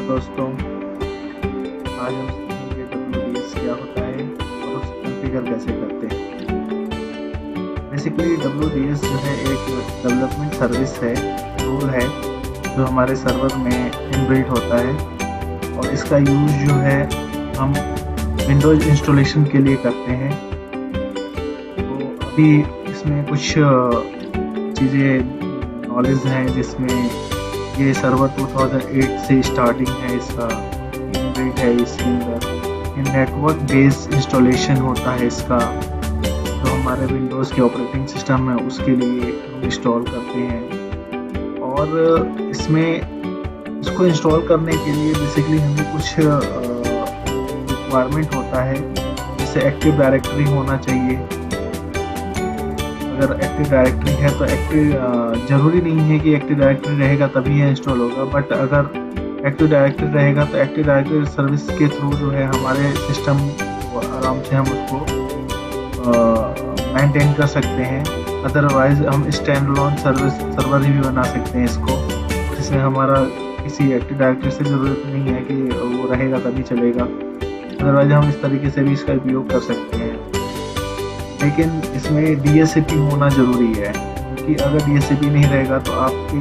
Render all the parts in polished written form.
दोस्तों, आज हम सीखेंगे WDS क्या होता है और उसे कॉन्फ़िगर कैसे करते हैं। बेसिकली WDS जो है एक डेवलपमेंट सर्विस है, टूल है जो हमारे सर्वर में इनबिल्ट होता है और इसका यूज़ जो है हम विंडोज़ इंस्टॉलेशन के लिए करते हैं। तो अभी इसमें कुछ चीज़ें नॉलेज हैं जिसमें ये सर्वर 2008 से स्टार्टिंग है, इसका इनबिल्ट है इसके अंदर। ये नेटवर्क बेस्ड इंस्टॉलेशन होता है इसका, जो हमारे विंडोज़ के ऑपरेटिंग सिस्टम है उसके लिए हम इंस्टॉल करते हैं। और इसमें इसको इंस्टॉल करने के लिए बेसिकली हमें कुछ रिक्वायरमेंट होता है, जैसे एक्टिव डायरेक्टरी होना चाहिए। अगर एक्टिव डायरेक्टरी है तो ज़रूरी नहीं है कि एक्टिव डायरेक्टरी रहेगा तभी ये इंस्टॉल होगा, बट अगर एक्टिव डायरेक्टरी रहेगा तो एक्टिव डायरेक्टरी सर्विस के थ्रू जो है हमारे सिस्टम आराम से हम उसको मेंटेन कर सकते हैं। अदरवाइज हम स्टैंड अलोन सर्वर भी बना सकते हैं इसको, जिसमें हमारा किसी एक्टिव डायरेक्टरी से ज़रूरत नहीं है कि वो रहेगा तभी चलेगा। अदरवाइज हम इस तरीके से भी इसका उपयोग कर सकते हैं। लेकिन इसमें DHCP होना ज़रूरी है, क्योंकि अगर DHCP नहीं रहेगा तो आपके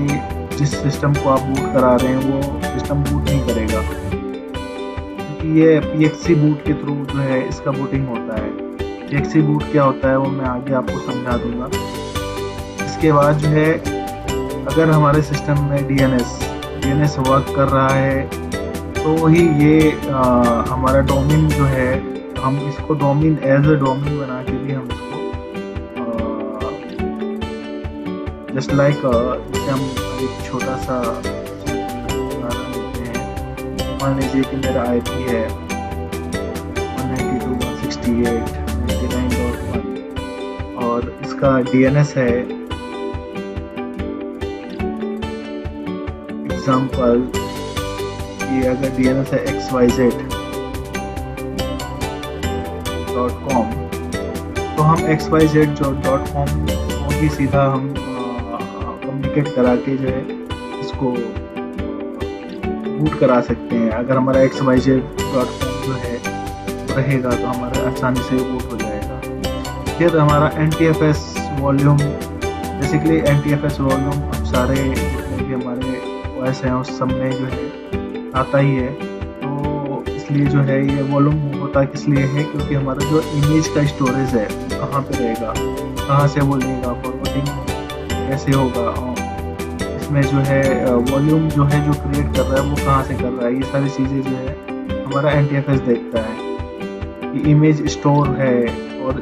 जिस सिस्टम को आप बूट करा रहे हैं वो सिस्टम बूट नहीं करेगा, क्योंकि ये PXE बूट के थ्रू जो है इसका बूटिंग होता है। PXE बूट क्या होता है वो मैं आगे आपको समझा दूंगा। इसके बाद जो है अगर हमारे सिस्टम में DNS वर्क कर रहा है तो ही ये हमारा डोमेन जो है, हम इसको डोमेन एज ए डोमेन बना के भी हम इसको जस्ट लाइक जैसे हम एक छोटा सा उदाहरण देते हैं। मान लीजिए कि मेरा IP है 192.168.99.1 और इसका DNS है एग्जाम्पल, ये अगर DNS है xyz.com, तो हम xyz.com को ही सीधा हम कम्युनिकेट करा के जो है इसको बूट करा सकते हैं। अगर हमारा xyz.com जो है रहेगा तो हमारा आसानी से बूट हो जाएगा। फिर हमारा NTFS volume, basically NTFS volume अब सारे जितने भी हमारे OS हैं उस सब में जो है आता ही है। तो इसलिए जो है ये वॉल्यूम होता किस लिए है, क्योंकि हमारा जो इमेज का स्टोरेज है कहाँ पे रहेगा, कहाँ से वो लेगा, फॉरवर्डिंग कैसे होगा, इसमें जो है वॉल्यूम जो है जो क्रिएट कर रहा है वो कहाँ से कर रहा है, ये सारी चीज़ें जो है हमारा NTFS देखता है कि इमेज स्टोर है और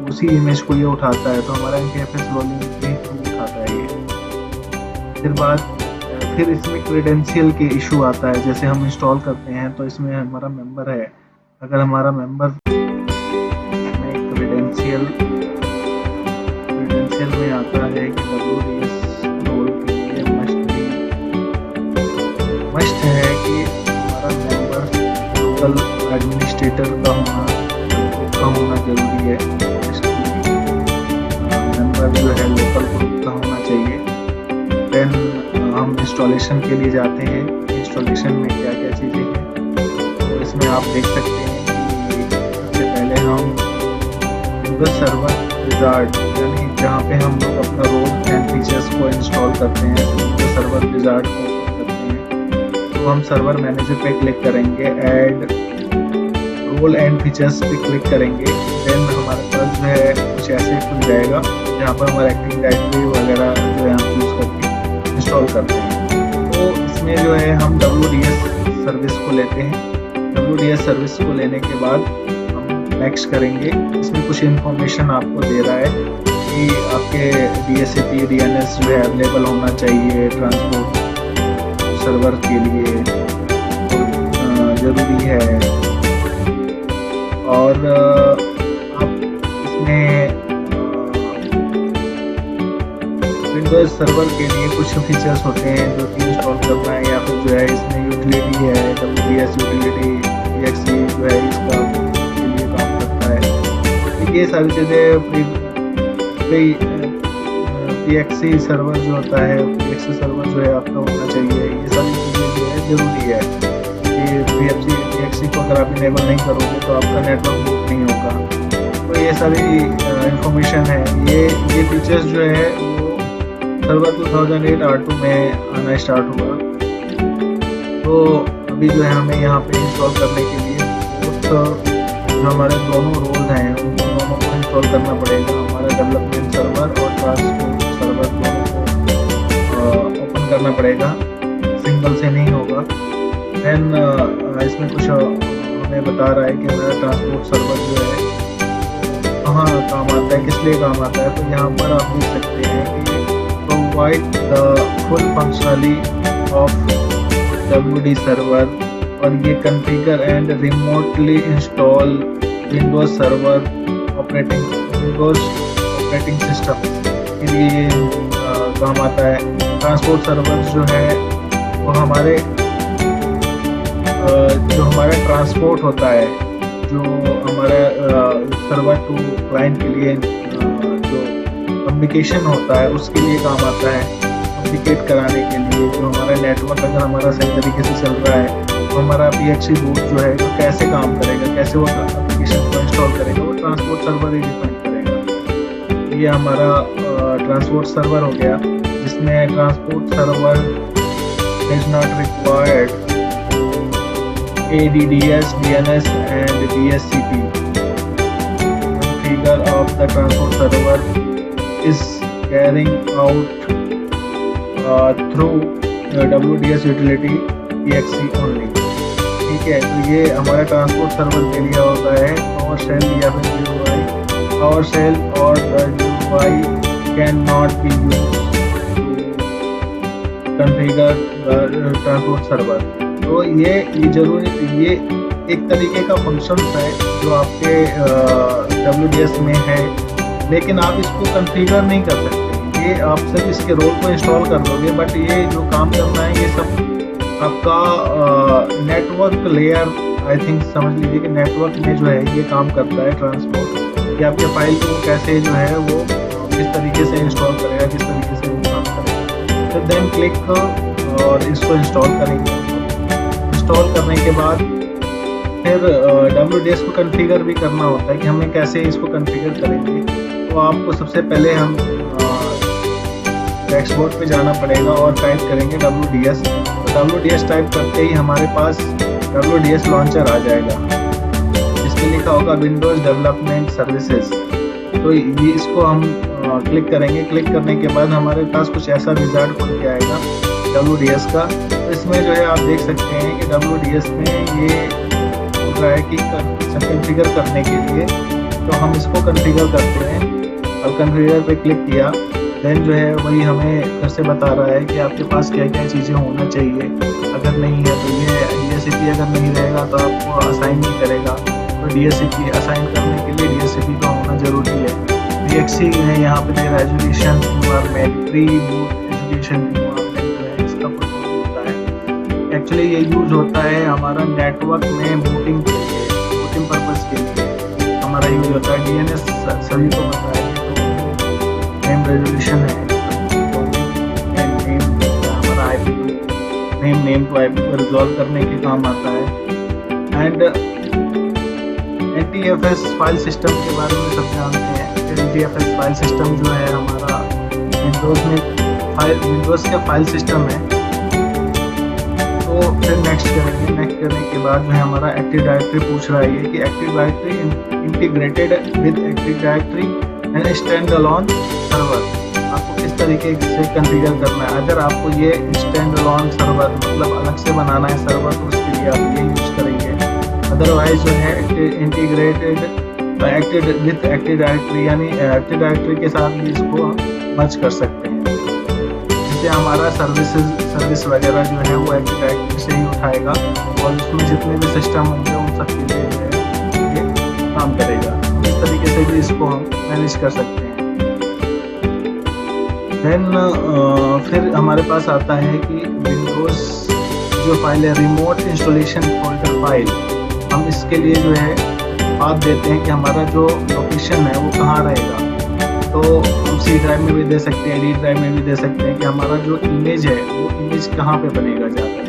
उसी इमेज को ये उठाता है, तो हमारा NTFS वॉल्यूम के थ्रू उठाता है ये। फिर इसमें क्रेडेंशियल के इशू आता है। जैसे हम इंस्टॉल करते हैं तो इसमें हमारा मेंबर है, अगर हमारा मेंबर में क्रेडेंशियल में आता है कि WDS रोल के लिए मस्ट है कि हमारा मेंबर लोकल एडमिनिस्ट्रेटर का होना जरूरी है। मेंबर जो है लोकल ग्रुप का होना चाहिए। देन हम इंस्टॉलेशन के लिए जाते हैं, इंस्टॉलेशन में क्या क्या चीज़ें हैं तो इसमें आप देख सकते हैं कि सबसे पहले हम विंडोज सर्वर विजार्ड, यानी जहाँ पे हम लोग अपना रोल एंड फीचर्स को इंस्टॉल करते हैं, विंडोज सर्वर विजार्ड को ओपन करते हैं। तो हम सर्वर मैनेजर पे क्लिक करेंगे, ऐड रोल एंड फीचर्स पे क्लिक करेंगे। देन हमारे पास जो है कुछ ऐसे खुल जाएगा जहाँ पर हमारा एक्टिव डायरेक्टरी वगैरह जो है हम यूज़ करके इंस्टॉल करते हैं। तो इसमें जो है हम WDS सर्विस को लेते हैं। WDS सर्विस को लेने के बाद हम नेक्स्ट करेंगे। इसमें कुछ इन्फॉर्मेशन आपको दे रहा है कि आपके DHCP DNS जो है अवेलेबल होना चाहिए ट्रांसपोर्ट सर्वर के लिए, ज़रूरी है। और आप इसमें विंडोज सर्वर के लिए कुछ फीचर्स होते हैं जो कि इंस्टॉल करना है, या फिर जो है इसमें यूटिलिटी है WDS यूटिलिटी PXE जो है इसका के लिए काम करता है। ये सारी चीज़ें PXE सर्वर जो होता है, PXE सर्वर जो है आपका होना चाहिए, ये सारी चीज़ें जो है ज़रूरी है। VXC को अगर आप इनेबल नहीं करोगे तो आपका नेटवर्क बूट नहीं होगा। तो ये सारी इंफॉर्मेशन है। ये फीचर्स जो है वो सर्वर 2008 R2 में आना स्टार्ट हुआ। तो अभी जो है हमें यहाँ पे इंस्टॉल करने के लिए जो हमारे दोनों रोल हैं उन दोनों को इंस्टॉल करना पड़ेगा। हमारा डेवलपमेंट सर्वर और ट्रांसपोर्ट सर्वर दोनों को ओपन करना पड़ेगा, सिंगल से नहीं होगा। देन इसमें कुछ हमें बता रहा है कि हमारा ट्रांसपोर्ट सर्वर जो है कहाँ काम आता है, किस लिए काम आता है। तो यहाँ पर आप देख सकते हैं कि provide the full functionally of WD server, और ये configure and remotely install Windows server Windows operating system के लिए काम आता है। ट्रांसपोर्ट सर्वर जो है वो जो हमारा ट्रांसपोर्ट होता है, जो हमारा सर्वर टू क्लाइंट के लिए जो कम्युनिकेशन होता है उसके लिए काम आता है, कम्युनिकेट कराने के लिए। जो हमारा नेटवर्क अगर हमारा सही तरीके से चल रहा है तो हमारा VXC बूट जो है वो कैसे काम करेगा, कैसे वो एप्लीकेशन को इंस्टॉल करेगा, वो ट्रांसपोर्ट सर्वर ही डिफाइन करेगा। ये हमारा ट्रांसपोर्ट सर्वर हो गया, जिसमें transport server is not required ADDS, DNS and DHCP. Configure of the transport server is carrying out through WDS utility VXC only. ठीक है, तो ये हमारा ट्रांसपोर्ट सर्वर के लिए होता है PowerShell या फिर GUI। PowerShell और GUI can not be used to configure transport server. तो ये जरूरी, ये एक तरीके का फंक्शन है जो आपके WDS में है, लेकिन आप इसको कॉन्फ़िगर नहीं कर सकते। ये आप सिर्फ इसके रोल को इंस्टॉल कर दोगे, बट ये जो काम करना है ये सब आपका नेटवर्क लेयर, आई थिंक समझ लीजिए कि नेटवर्क में जो है ये काम करता है ट्रांसपोर्ट, कि आपके फाइल को कैसे जो है वो किस तरीके से इंस्टॉल करेगा, किस तरीके से वो काम करेगा। तो देन क्लिक और इसको इंस्टॉल करेंगे। इंस्टॉल करने के बाद फिर WDS को कॉन्फ़िगर भी करना होता है कि हमें कैसे इसको कॉन्फ़िगर करेंगे। तो आपको सबसे पहले हम डैशबोर्ड पे जाना पड़ेगा और टाइप करेंगे WDS। तो WDS टाइप करते ही हमारे पास WDS लॉन्चर आ जाएगा, इसमें लिखा होगा विंडोज डेवलपमेंट सर्विसेज। तो ये इसको हम क्लिक करेंगे। क्लिक करने के बाद हमारे पास कुछ ऐसा विजार्ड खुल के आएगा WDS का। तो इसमें जो है आप देख सकते हैं कि WDS में ये हो रहा है कि कॉन्फ़िगर करने के लिए, तो हम इसको कॉन्फ़िगर करते हैं और कॉन्फ़िगर पे क्लिक किया। देन जो है वही हमें फिर से बता रहा है कि आपके पास क्या क्या चीज़ें होना चाहिए। अगर नहीं है तो ये DHCP अगर नहीं रहेगा तो आपको असाइन नहीं करेगा। तो DHCP असाइन करने के लिए DHCP का होना ज़रूरी है। VXC है यहाँ पे the resolution environment, pre boot education environment जो है इसका होता है। एक्चुअली ये यूज़ होता है हमारा नेटवर्क में बूटिंग के लिए, बूटिंग पर्पज़ के लिए हमारा यूज़ होता है। DNS सभी को पता है, नेम रेजोल्यूशन है, हमारा IP नेम टू IP को रिजॉल्व करने के काम आता है। एंड NTFS फाइल सिस्टम के बारे में सब जानते हैं। NTFS फाइल सिस्टम जो है हमारा विंडोज़ का फाइल सिस्टम है। तो फिर नेक्स्ट करेंगे। नेक्स्ट करने के बाद जो है हमारा एक्टिव डायरेक्टरी पूछ रहा है कि active directory integrated with active directory and stand alone server, आपको किस तरीके से कॉन्फ़िगर करना है। अगर आपको ये स्टैंड अलोन सर्वर मतलब अलग से बनाना है सर्वर, तो उसके लिए आप ये यूज़ करेंगे। अदरवाइज जो है इंटीग्रेटेड विद एक्टिव डायरेक्टरी, यानी एक्टिव डायरेक्टरी के साथ भी इसको मर्ज कर सकते हैं, जिससे हमारा सर्विस वगैरह जो है वो एक्टिव डायरेक्टरी से ही उठाएगा और उसमें जितने भी सिस्टम होंगे उन सब के लिए ये काम करेगा। इस तरीके से भी इसको हम मैनेज कर सकते हैं। देन फिर हमारे पास आता है कि विंडोज़ जो फाइल है रिमोट इंस्टॉलेशन फोल्डर फाइल, हम इसके लिए जो है बात देते हैं कि हमारा जो लोकेशन है वो कहाँ रहेगा। तो हम C ड्राइव में भी दे सकते हैं, D ड्राइव में भी दे सकते हैं कि हमारा जो इमेज है वो इमेज कहाँ पे बनेगा जाकर।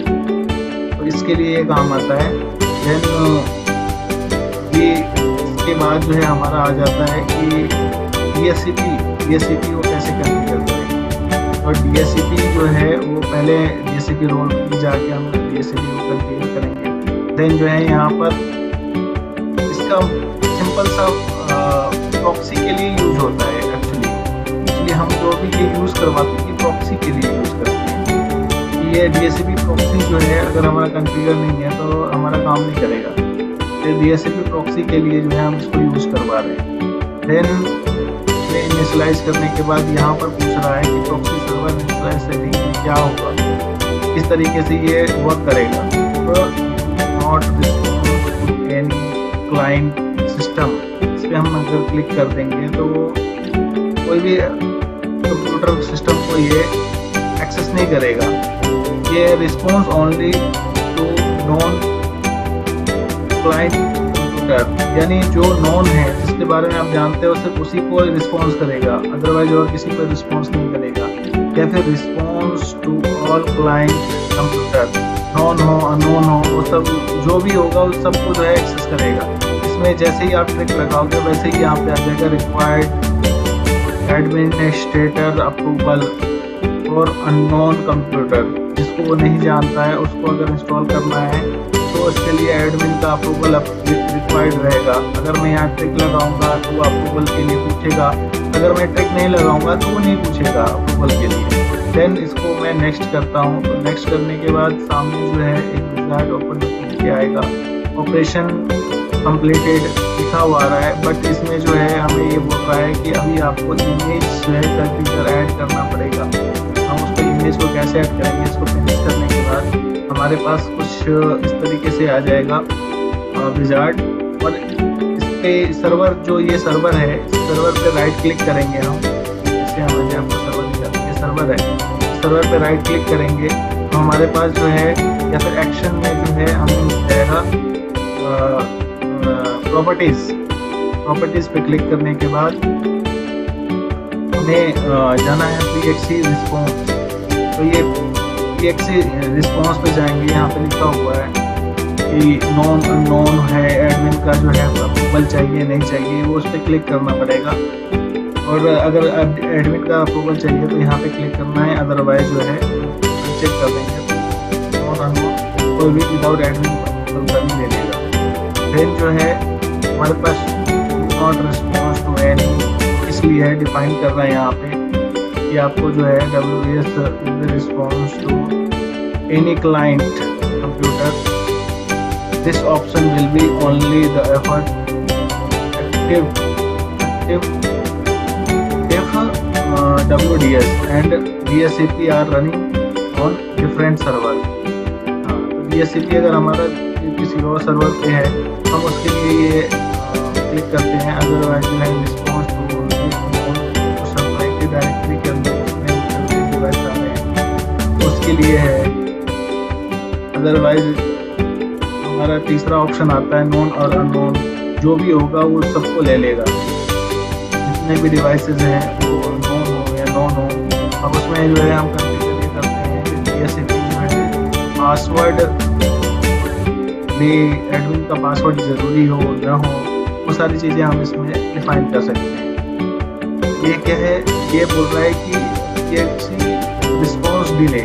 तो इसके लिए ये काम आता है। देन ये इसके बाद जो है हमारा आ जाता है कि DHCP को कैसे कॉन्फ़िगर करें। और DHCP जो है वो पहले DHCP रोल में जाके हम DHCP को कॉन्फ़िगर करेंगे। देन जो है यहाँ पर इसका सिंपल सा प्रॉक्सी के लिए यूज होता है एक्चुअली, इसलिए हम जो भी ये यूज़ करवाते हैं प्रॉक्सी के लिए यूज़ करते हैं। ये DHCP प्रॉक्सी जो है अगर हमारा कॉन्फ़िगर नहीं है तो हमारा काम नहीं करेगा। तो DHCP प्रॉक्सी के लिए जो है हम इसको यूज़ करवा रहे हैं। देन इनिशियलाइज करने के बाद यहाँ पर पूछ रहा है कि प्रॉक्सी सर्वर इनिशियलाइज सेटिंग में क्या होगा, इस तरीके से ये वर्क करेगा। तो not response to any client system, इस पर हम अगर क्लिक कर देंगे तो कोई भी कंप्यूटर सिस्टम को ये एक्सेस नहीं करेगा। ये response only to known client computer, यानी जो नॉन है जिसके बारे में आप जानते हो सिर्फ उसी को रिस्पॉन्स करेगा, अदरवाइज और किसी पर रिस्पॉन्स नहीं करेगा। या फिर response to all client computer, known हो अननोन हो वो सब जो भी होगा उस सबको जो है एक्सेस करेगा। इसमें जैसे ही आप ट्रिक लगाओगे वैसे ही यहाँ पे आ जाएगा रिक्वायर्ड एडमिनिस्ट्रेटर अप्रूवल और अननोन कंप्यूटर, जिसको वो नहीं जानता है उसको अगर इंस्टॉल करना है तो इसके लिए एडमिन का अप्रूवल रिक्वायर्ड रहेगा। अगर मैं यहाँ ट्रिक लगाऊंगा तो वो अप्रूवल के लिए पूछेगा, अगर मैं ट्रिक नहीं लगाऊंगा तो वो नहीं पूछेगा अप्रूवल के लिए। देन इसको मैं नेक्स्ट करता हूँ। तो नेक्स्ट करने के बाद सामने जो है एक विजार्ड ओपन करके आएगा, ऑपरेशन कंप्लीटेड लिखा हुआ आ रहा है, बट इसमें जो है हमें ये बोल रहा है कि अभी आपको इमेज जो है कॉन्फ़िगर ऐड करना पड़ेगा। हम उसको इमेज को कैसे ऐड करेंगे, इसको फिनिश करने के बाद हमारे पास कुछ इस तरीके से आ जाएगा विजार्ड। और इस पे सर्वर जो ये सर्वर है, इस सर्वर पे राइट क्लिक करेंगे हम, जैसे हमारे आपको सर्वर दिखाते हैं, सर्वर है, सर्वर पे राइट क्लिक करेंगे तो हमारे पास जो है या फिर एक्शन में जो है हमें मिल जाएगा प्रॉपर्टीज पे क्लिक करने के बाद हमें जाना है PXE रिस्पॉन्स। तो ये PXE रिस्पॉन्स पे जाएंगे, यहाँ पे लिखा हुआ है कि नॉन अननोन है, एडमिन का जो है अप्रूवल चाहिए नहीं चाहिए, वो उस पर क्लिक करना पड़ेगा। और अगर एडमिन का अप्रूवल चाहिए तो यहाँ पे क्लिक करना है, अदरवाइज जो है चेक कर देंगे नॉन अननोन, कोई भी विदाउट एडमिन अप्रूवल का नहीं ले लेगा। देन जो है हमारे पास नॉट रिस्पॉन्स टू एनी, इसलिए है डिफाइन कर रहा है यहाँ पे कि आपको जो है WS response to any client computer, this option will be only the effort active if WDS and DHCP are running on different server। तो DHCP अगर हमारा किसी और सर्वर पे है हम उसके लिए ये क्लिक करते हैं, अदरवाइज जो है रिस्पॉन्स टू सर्वर की डायरेक्टरी के अंदर उसमें डिवाइस आ रहे हैं उसके लिए है। अदरवाइज हमारा तीसरा ऑप्शन आता है नॉन और अननोन, जो भी होगा वो सबको ले लेगा, जितने भी डिवाइसेस हैं वो नॉन हो या नॉन हो। अब उसमें जो है हम कॉन्फ़िगर करते हैं कि DHCP जो है पासवर्ड भी, एडमिन का पासवर्ड ज़रूरी हो ना हो, वो सारी चीज़ें हम इसमें डिफाइन कर सकते हैं। ये क्या है, ये बोल रहा है कि ये रिस्पॉन्स डिले,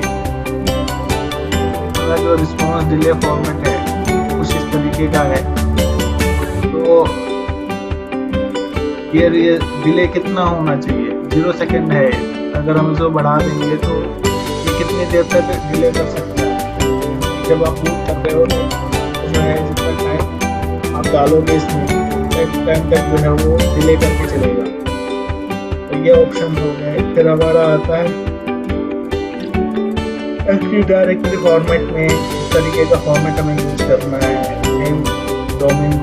जो रिस्पॉन्स डिले फॉर्मेट है कुछ इस तरीके का है। तो ये डिले कितना होना चाहिए, 0 सेकेंड है, अगर हम इसको बढ़ा देंगे तो ये कितनी देर तक डिले कर सकता है। जब आप बूट कर रहे हो तो जो है जितना टाइम आप डालोगे इसमें टाइम तक जो है वो डिले करके चलेगा। तो ये ऑप्शन हो गए। फिर हमारा आता है एक्टिव डायरेक्टरी फॉर्मेट में, इस तरीके का फॉर्मेट हमें यूज करना है। सेम डोमेन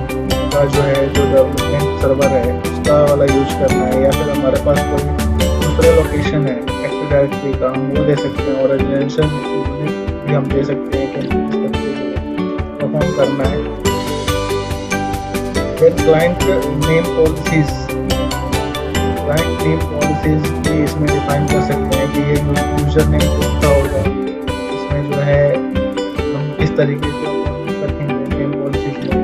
का जो है जो डेवलपमेंट सर्वर है उसका वाला यूज करना है, या फिर हमारे पास कोई दूसरा लोकेशन है एक्टिव डायरेक्टरी का हम वो दे सकते हैं, और ऑर्गेनाइजेशन भी हम दे सकते हैं कि किस तरीके से परफॉर्म करना है। फिर client name policies, client name policies भी इसमें डिफाइन कर सकते हैं कि ये यूजर नेम कौन सा होगा, इसमें जो है हम किस तरीके से अपन रखेंगे नेम पॉलिसीज में।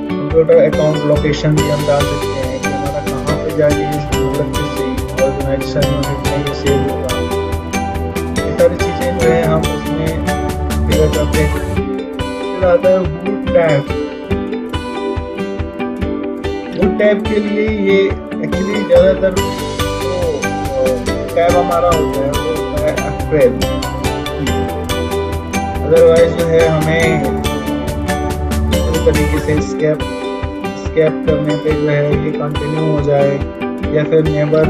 कंप्यूटर अकाउंट लोकेशन भी हम डाल सकते हैं कि हमारा कहाँ पे जाके इस मतलब किसी ऑर्गेनाइजेशन यूनिट में ये सेव होगा। ये सारी चीज़ें जो है हम उसमें फिगर करते हैं। फिर आता है बूट टैब। बूट टैब के लिए ये एक्चुअली ज़्यादातर तो टैब हमारा होता है वो होता है अप्रैल। अदरवाइज जो है हमें पूरी तरीके से स्कैप करने पे जो है ये कंटिन्यू हो जाए या फिर नेबर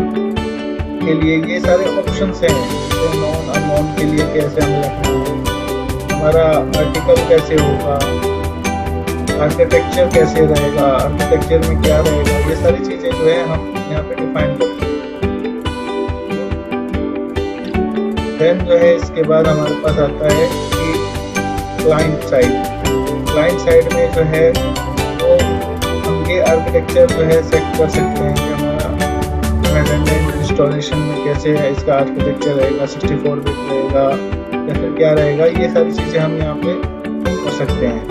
के लिए ये सारे ऑप्शंस हैं। जैसे नॉन अननोन के लिए कैसे हम रखना है, हमारा आर्टिकल कैसे होगा, आर्किटेक्चर कैसे रहेगा, आर्किटेक्चर में क्या रहेगा, ये सारी चीज़ें जो है हम यहाँ पे डिफाइन करते हैं। देन जो है इसके बाद हमारे पास आता है कि क्लाइंट साइड में जो है वो हम ये आर्किटेक्चर जो है सेट कर सकते हैं कि हमारा रेंडर इंस्टॉलेशन में कैसे है, इसका आर्किटेक्चर रहेगा 64 बिट रहेगा या फिर क्या रहेगा, ये सारी चीज़ें हम यहाँ पे कर सकते हैं।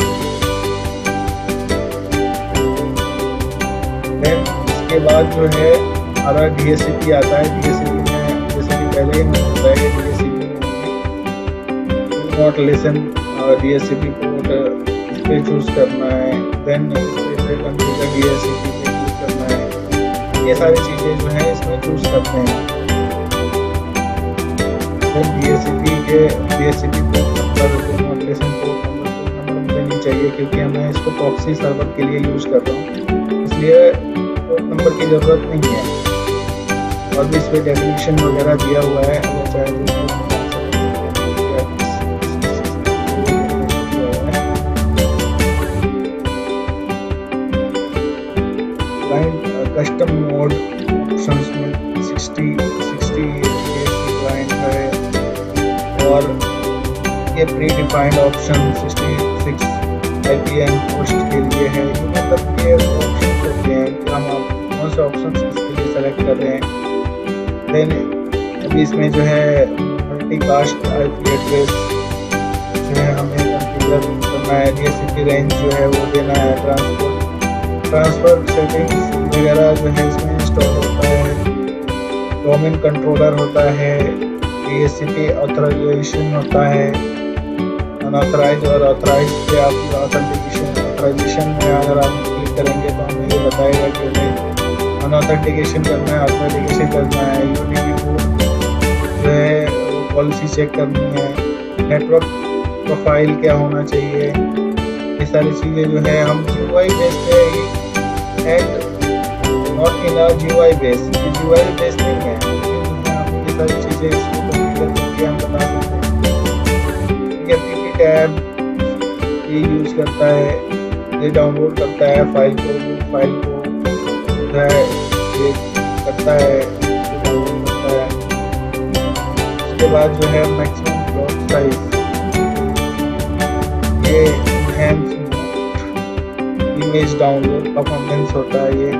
देन इसके बाद जो है हमारा DHCP आता है। DHCP में जैसे कि पहले ही मैंने बताया कि DHCP में नॉट लिसन DHCP पोर्ट इस पर चूज़ करना है। देन इस पर कंप्यूटर DHCP पे क्लिक करना है। ये सारी चीज़ें जो हैं इसमें चूज़ करते हैं। Then DHCP port number not listen port number मुझे नहीं चाहिए क्योंकि मैं इसको प्रॉक्सी सर्वर के लिए यूज़ कर रहा हूँ, इसलिए पोर्ट नंबर की ज़रूरत नहीं है। और भी इस पर डेफिनेशन वगैरह दिया हुआ है, अगर चाहे कस्टम मोड ऑप्शंस में 60 क्लाइंट है और ये pre defined option 66 IPN post के लिए है। ये मतलब ये ऑप्शन होते हैं कि हम कौन से ऑप्शन इसके लिए सेलेक्ट कर रहे हैं। देन अभी इसमें जो है मल्टीकास्ट IP एड्रेस जो है हमें कॉन्फ़िगर करना है। DHCP रेंज जो है वो देना है। ट्रांसफ़र सेटिंग्स वगैरह जो है इसमें इंस्टॉल होता है। डोमेन कंट्रोलर होता है। DHCP ऑथराइजेशन होता है। अनऑथराइज और ऑथराइज पे आप ऑथराइजेशन में अगर आप क्लिक करेंगे तो हमें ये बताएगा कि हमें अनऑथेंटिकेशन करना है, ऑथेंटिकेशन करना है। UDP कोड जो है वो पॉलिसी चेक करनी है। नेटवर्क प्रोफाइल क्या होना चाहिए, ये सारी चीज़ें जो है हम GUI बेस पे and not in a GUI base, ये GUI बेस नहीं है, लेकिन हम ये सारी चीज़ें इसको कॉन्फ़िगर करके हम बता सकते हैं। ये FTP टैब ये यूज़ करता है, ये डाउनलोड करता है फाइल को जो है ये करता है, डाउनलोड करता है। उसके बाद जो है मैक्सिमम ब्लॉक साइज, ये इमेज डाउनलोड परफॉर्मेंस होता है। ये